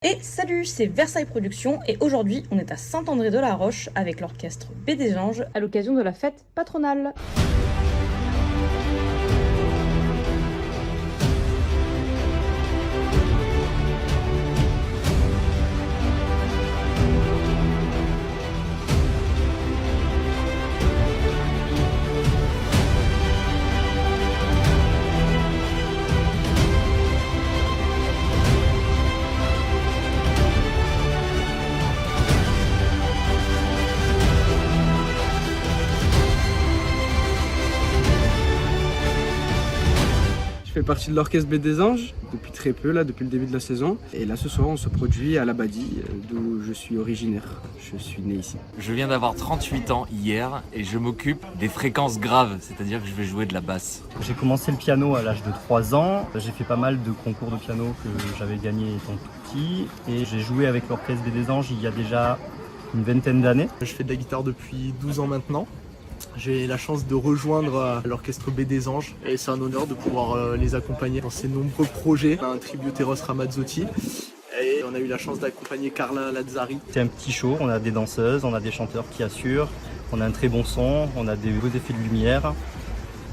Et salut, c'est Versailles Productions et aujourd'hui on est à Saint-André-de-la-Roche avec l'orchestre B des Anges à l'occasion de la fête patronale. Je fais partie de l'orchestre B des Anges depuis très peu, là, depuis le début de la saison. Et là, ce soir, on se produit à l'Abadie, d'où je suis originaire. Je suis né ici. Je viens d'avoir 38 ans hier et je m'occupe des fréquences graves, c'est-à-dire que je vais jouer de la basse. J'ai commencé le piano à l'âge de 3 ans. J'ai fait pas mal de concours de piano que j'avais gagné étant tout petit. Et j'ai joué avec l'orchestre B des Anges il y a déjà une vingtaine d'années. Je fais de la guitare depuis 12 ans maintenant. J'ai la chance de rejoindre l'orchestre B des Anges et c'est un honneur de pouvoir les accompagner dans ces nombreux projets. On a un tribute Eros Ramazzotti et on a eu la chance d'accompagner Carla Lazzari. C'est un petit show, on a des danseuses, on a des chanteurs qui assurent, on a un très bon son, on a des beaux effets de lumière.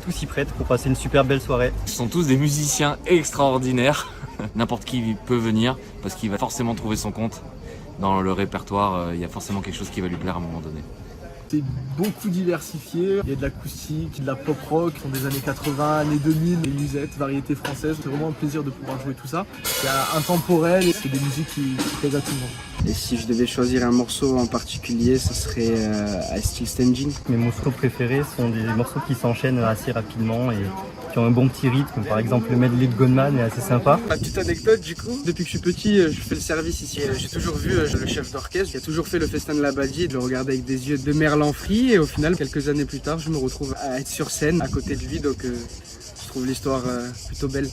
Tout s'y prête pour passer une super belle soirée. Ce sont tous des musiciens extraordinaires. N'importe qui peut venir parce qu'il va forcément trouver son compte dans le répertoire. Il y a forcément quelque chose qui va lui plaire à un moment donné. C'est beaucoup diversifié, il y a de l'acoustique, de la pop rock, qui sont des années 80, années 2000, des musettes, variétés françaises. C'est vraiment un plaisir de pouvoir jouer tout ça. C'est intemporel et c'est des musiques qui plaisent à tout le monde. Et si je devais choisir un morceau en particulier, ce serait I Still Standing. Mes morceaux préférés sont des morceaux qui s'enchaînent assez rapidement et qui ont un bon petit rythme. Par exemple, le medley de Goldman est assez sympa. Ma petite anecdote, du coup, depuis que je suis petit, je fais le service ici. J'ai toujours vu le chef d'orchestre qui a toujours fait le festin de l'Abadie et de le regarder avec des yeux de merlan frit. Et au final, quelques années plus tard, je me retrouve à être sur scène à côté de lui. Donc je trouve l'histoire plutôt belle.